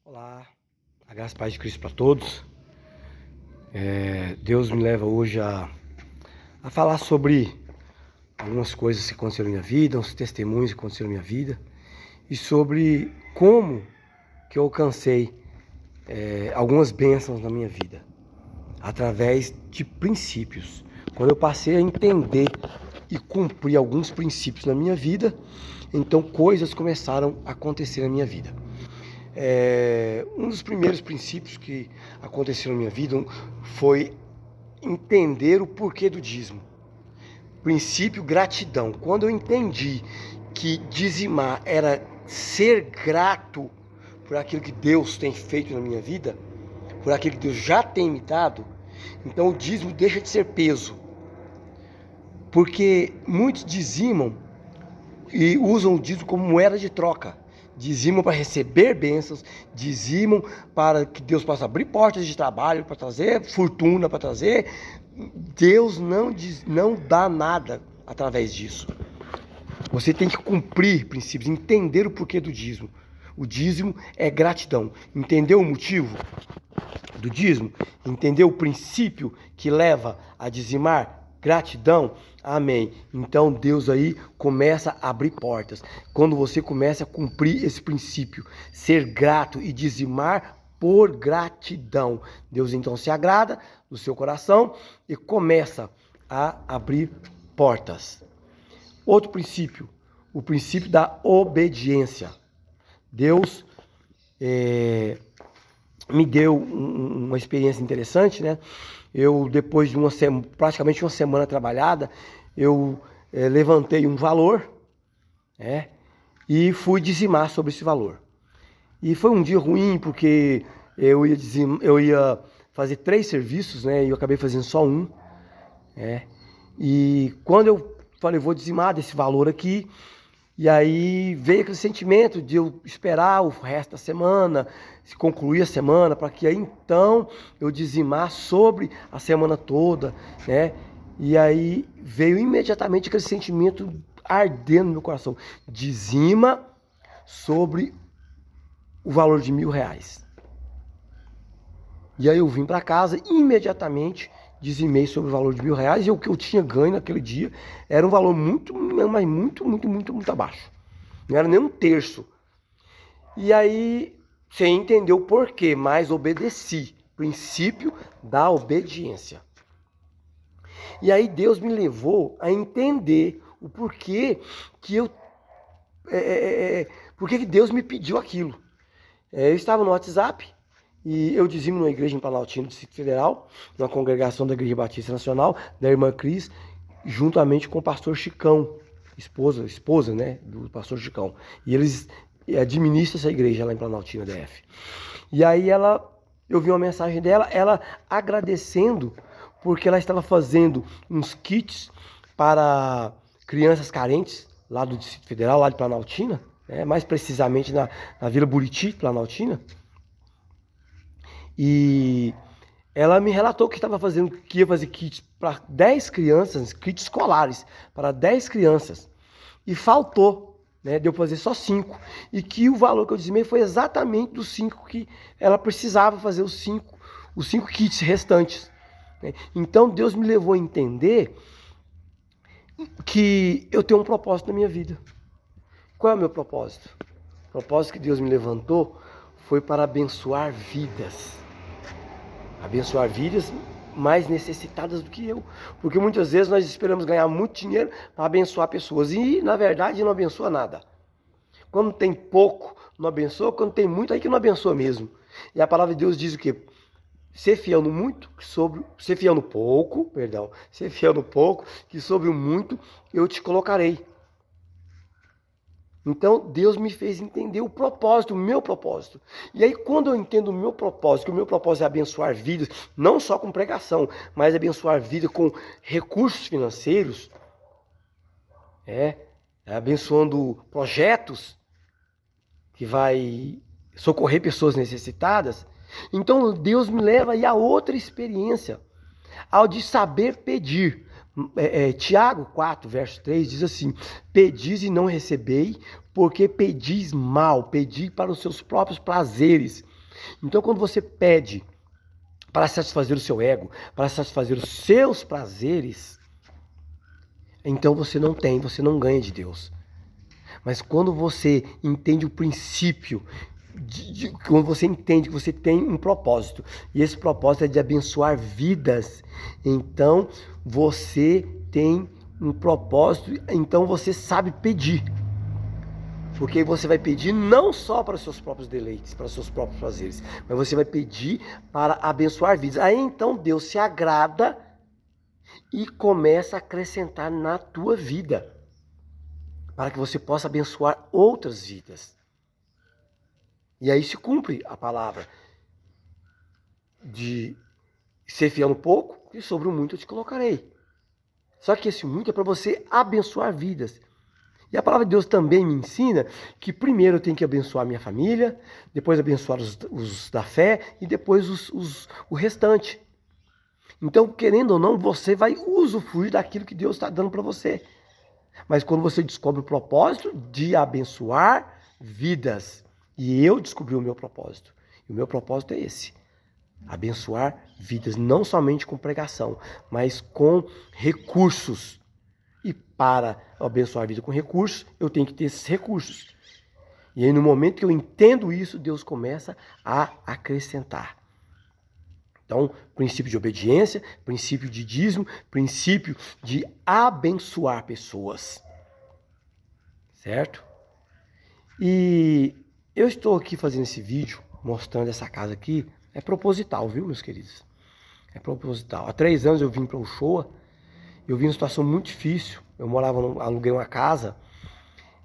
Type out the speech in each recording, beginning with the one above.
Olá, a graça e paz de Cristo para todos. Deus me leva hoje a falar sobre algumas coisas que aconteceram na minha vida, uns testemunhos que aconteceram na minha vida e sobre como que eu alcancei algumas bênçãos na minha vida através de princípios. Quando eu passei a entender e cumprir alguns princípios na minha vida, então coisas começaram a acontecer na minha vida. Um dos primeiros princípios que aconteceu na minha vida foi entender o porquê do dízimo. Princípio gratidão. Quando eu entendi que dizimar era ser grato por aquilo que Deus tem feito na minha vida, por aquilo que Deus já tem me dado, então o dízimo deixa de ser peso. Porque muitos dizimam e usam o dízimo como moeda de troca. Dizimam para receber bênçãos, dizimam para que Deus possa abrir portas de trabalho, para trazer fortuna, para trazer... Deus não dá nada através disso. Você tem que cumprir princípios, entender o porquê do dízimo. O dízimo é gratidão. Entender o motivo do dízimo? Entender o princípio que leva a dizimar? Gratidão? Amém. Então Deus aí começa a abrir portas. Quando você começa a cumprir esse princípio, ser grato e dizimar por gratidão, Deus então se agrada no seu coração e começa a abrir portas. Outro princípio, o princípio da obediência. Deus me deu uma experiência interessante, né? Eu, depois de praticamente uma semana trabalhada, eu levantei um valor, e fui dizimar sobre esse valor. E foi um dia ruim, porque eu ia fazer 3 serviços, né? E eu acabei fazendo só um. E quando eu falei, vou dizimar desse valor aqui, e aí veio aquele sentimento de eu esperar o resto da semana, se concluir a semana, para que aí então eu dizimar sobre a semana toda, né? E aí veio imediatamente aquele sentimento ardendo no meu coração. Dizima sobre o valor de R$1.000. E aí eu vim para casa e imediatamente dizimei sobre o valor de R$1.000, e o que eu tinha ganho naquele dia era um valor muito abaixo. Não era nem um terço. E aí, você entendeu o porquê, mas obedeci. Princípio da obediência. E aí Deus me levou a entender o porquê que porquê que Deus me pediu aquilo. Eu estava no WhatsApp e eu dizimo numa igreja em Planaltina, Distrito Federal, numa congregação da Igreja Batista Nacional, da irmã Cris, juntamente com o pastor Chicão, esposa, né, do pastor Chicão. E eles administram essa igreja lá em Planaltina, DF. E aí eu vi uma mensagem dela, ela agradecendo, porque ela estava fazendo uns kits para crianças carentes, lá do Distrito Federal, lá de Planaltina, mais precisamente na Vila Buriti, Planaltina. E ela me relatou que ia fazer kits para 10 crianças, kits escolares, para 10 crianças. E faltou, né? Deu para fazer só 5. E que o valor que eu dizimei foi exatamente dos 5 que ela precisava fazer, os 5 kits restantes. Então Deus me levou a entender que eu tenho um propósito na minha vida. Qual é o meu propósito? O propósito que Deus me levantou foi para abençoar vidas. Abençoar vidas mais necessitadas do que eu. Porque muitas vezes nós esperamos ganhar muito dinheiro para abençoar pessoas. E, na verdade, não abençoa nada. Quando tem pouco, não abençoa. Quando tem muito, aí que não abençoa mesmo. E a palavra de Deus diz o quê? Ser fiel no muito, ser fiel no pouco, ser fiel no pouco, que sobre o muito eu te colocarei. Então Deus me fez entender o propósito, o meu propósito. E aí quando eu entendo o meu propósito, que o meu propósito é abençoar vidas, não só com pregação, mas abençoar vidas com recursos financeiros, abençoando projetos que vai socorrer pessoas necessitadas. Então Deus me leva aí a outra experiência, ao de saber pedir. Tiago 4, verso 3 diz assim: pedis e não recebei, porque pedis mal, pedi para os seus próprios prazeres. Então, quando você pede para satisfazer o seu ego, para satisfazer os seus prazeres, então você não ganha de Deus. Mas quando você entende o princípio, quando você entende que você tem um propósito, e esse propósito é de abençoar vidas, então você tem um propósito, então você sabe pedir. Porque você vai pedir não só para os seus próprios deleites, para os seus próprios prazeres, mas você vai pedir para abençoar vidas. Aí então Deus se agrada e começa a acrescentar na tua vida, para que você possa abençoar outras vidas. E aí se cumpre a palavra de ser fiel no pouco e sobre o muito eu te colocarei. Só que esse muito é para você abençoar vidas. E a palavra de Deus também me ensina que primeiro eu tenho que abençoar minha família, depois abençoar os da fé e depois o restante. Então, querendo ou não, você vai usufruir daquilo que Deus está dando para você. Mas quando você descobre o propósito de abençoar vidas, e eu descobri o meu propósito, e o meu propósito é esse: abençoar vidas, não somente com pregação, mas com recursos. E para abençoar a vida com recursos, eu tenho que ter esses recursos. E aí no momento que eu entendo isso, Deus começa a acrescentar. Então, princípio de obediência, princípio de dízimo, princípio de abençoar pessoas. Certo? E eu estou aqui fazendo esse vídeo, mostrando essa casa aqui, é proposital, viu, meus queridos? É proposital. Há 3 anos eu vim para Uchoa. Eu vim numa situação muito difícil. Eu aluguei uma casa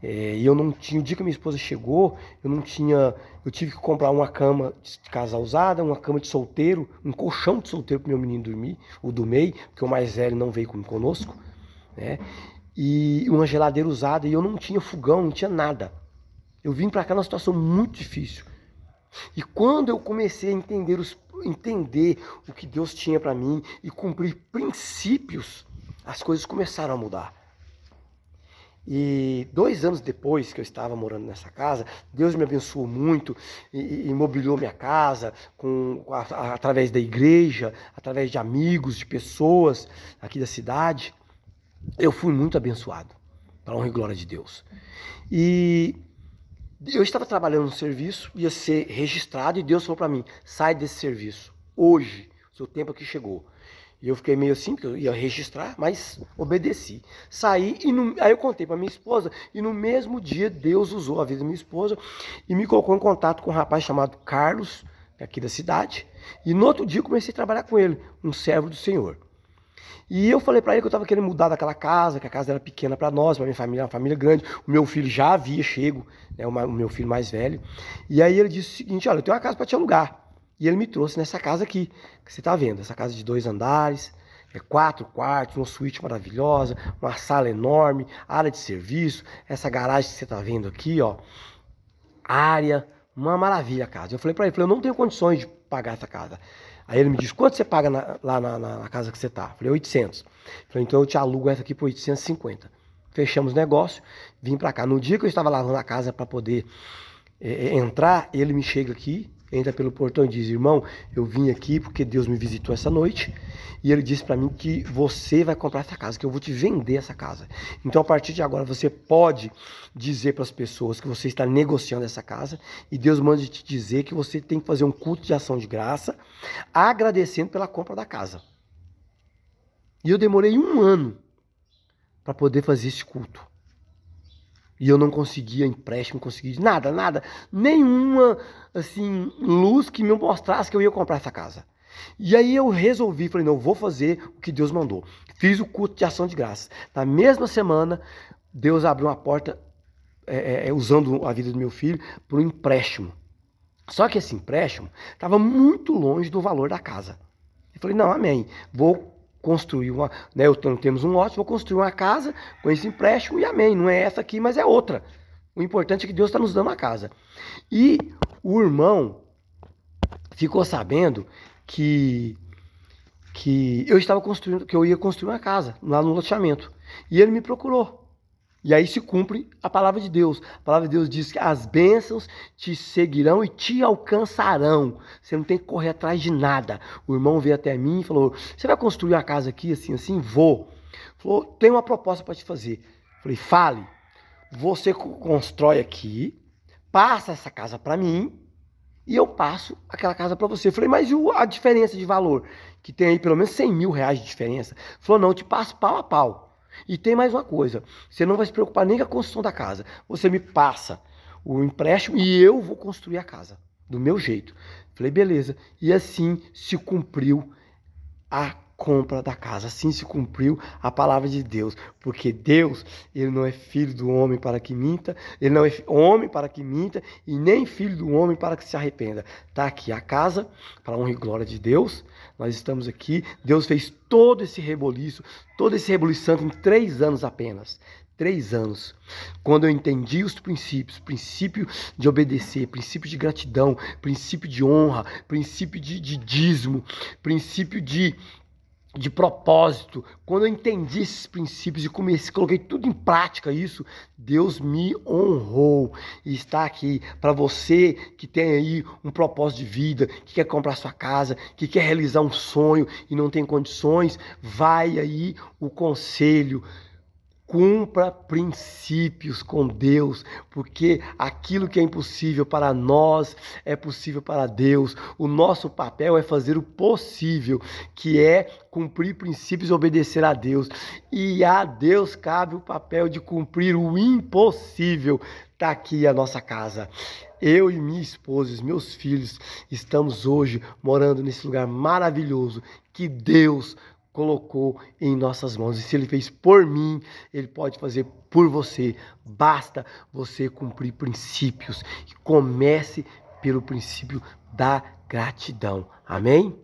e eu não tinha. O dia que minha esposa chegou, eu tive que comprar uma cama de casal usada, uma cama de solteiro, um colchão de solteiro para meu menino dormir, o do meio, porque o mais velho não veio conosco, né? E uma geladeira usada, e eu não tinha fogão, não tinha nada. Eu vim para cá numa situação muito difícil. E quando eu comecei a entender o que Deus tinha para mim e cumprir princípios, as coisas começaram a mudar. E 2 anos depois que eu estava morando nessa casa, Deus me abençoou muito e mobiliou minha casa através da igreja, através de amigos, de pessoas aqui da cidade. Eu fui muito abençoado, para a honra e glória de Deus. E eu estava trabalhando no serviço, ia ser registrado, e Deus falou para mim: sai desse serviço, hoje, o seu tempo aqui chegou. E eu fiquei meio assim, porque eu ia registrar, mas obedeci. Saí, aí eu contei para minha esposa, e no mesmo dia Deus usou a vida da minha esposa e me colocou em contato com um rapaz chamado Carlos, aqui da cidade, e no outro dia eu comecei a trabalhar com ele, um servo do Senhor. E eu falei para ele que eu estava querendo mudar daquela casa, que a casa era pequena para nós, para minha família, uma família grande. O meu filho já havia chego, né, o meu filho mais velho. E aí ele disse o seguinte: olha, eu tenho uma casa para te alugar. E ele me trouxe nessa casa aqui, que você está vendo, essa casa de 2 andares, 4 quartos, uma suíte maravilhosa, uma sala enorme, área de serviço, essa garagem que você está vendo aqui, ó, área, uma maravilha a casa. Eu falei para ele, eu não tenho condições de pagar essa casa. Aí ele me disse: quanto você paga lá na casa que você está? Eu falei: 800. Eu falei: então eu te alugo essa aqui por 850. Fechamos o negócio, vim para cá. No dia que eu estava lavando a casa para poder entrar, ele me chega aqui, entra pelo portão e diz: irmão, eu vim aqui porque Deus me visitou essa noite e ele disse para mim que você vai comprar essa casa, que eu vou te vender essa casa. Então a partir de agora você pode dizer para as pessoas que você está negociando essa casa, e Deus manda te dizer que você tem que fazer um culto de ação de graça agradecendo pela compra da casa. E eu demorei 1 ano para poder fazer esse culto. E eu não conseguia empréstimo, não conseguia nada, nenhuma assim, luz que me mostrasse que eu ia comprar essa casa. E aí eu resolvi, falei: não, eu vou fazer o que Deus mandou. Fiz o culto de ação de graças. Na mesma semana, Deus abriu uma porta, usando a vida do meu filho, para um empréstimo. Só que esse empréstimo estava muito longe do valor da casa. Eu falei: não, amém, vou construir uma, né, temos um lote, vou construir uma casa com esse empréstimo e amém, não é essa aqui, mas é outra. O importante é que Deus está nos dando a casa. E o irmão ficou sabendo que eu estava construindo, que eu ia construir uma casa lá no loteamento. E ele me procurou. E aí se cumpre a palavra de Deus. A palavra de Deus diz que as bênçãos te seguirão e te alcançarão. Você não tem que correr atrás de nada. O irmão veio até mim e falou, você vai construir uma casa aqui assim, assim? Vou. Falou, tem uma proposta para te fazer. Falei, fale. Você constrói aqui, passa essa casa para mim e eu passo aquela casa para você. Falei, mas e a diferença de valor? Que tem aí pelo menos 100 mil reais de diferença. Falou, não, eu te passo pau a pau. E tem mais uma coisa, você não vai se preocupar nem com a construção da casa. Você me passa o empréstimo e eu vou construir a casa, do meu jeito. Falei, beleza. E assim se cumpriu a compra da casa. Assim se cumpriu a palavra de Deus. Porque Deus, ele não é filho do homem para que minta, ele não é homem para que minta, e nem filho do homem para que se arrependa. Está aqui a casa, para a honra e glória de Deus. Nós estamos aqui. Deus fez todo esse reboliço santo em 3 anos apenas. 3 anos. Quando eu entendi os princípios, princípio de obedecer, princípio de gratidão, princípio de honra, princípio de dízimo, princípio de propósito, quando eu entendi esses princípios e coloquei tudo em prática isso, Deus me honrou e está aqui para você que tem aí um propósito de vida, que quer comprar sua casa, que quer realizar um sonho e não tem condições, vai aí o conselho. Cumpra princípios com Deus, porque aquilo que é impossível para nós é possível para Deus. O nosso papel é fazer o possível, que é cumprir princípios e obedecer a Deus. E a Deus cabe o papel de cumprir o impossível. Está aqui a nossa casa. Eu e minha esposa, os meus filhos, estamos hoje morando nesse lugar maravilhoso que Deus colocou em nossas mãos. E se ele fez por mim, ele pode fazer por você. Basta você cumprir princípios. E comece pelo princípio da gratidão. Amém?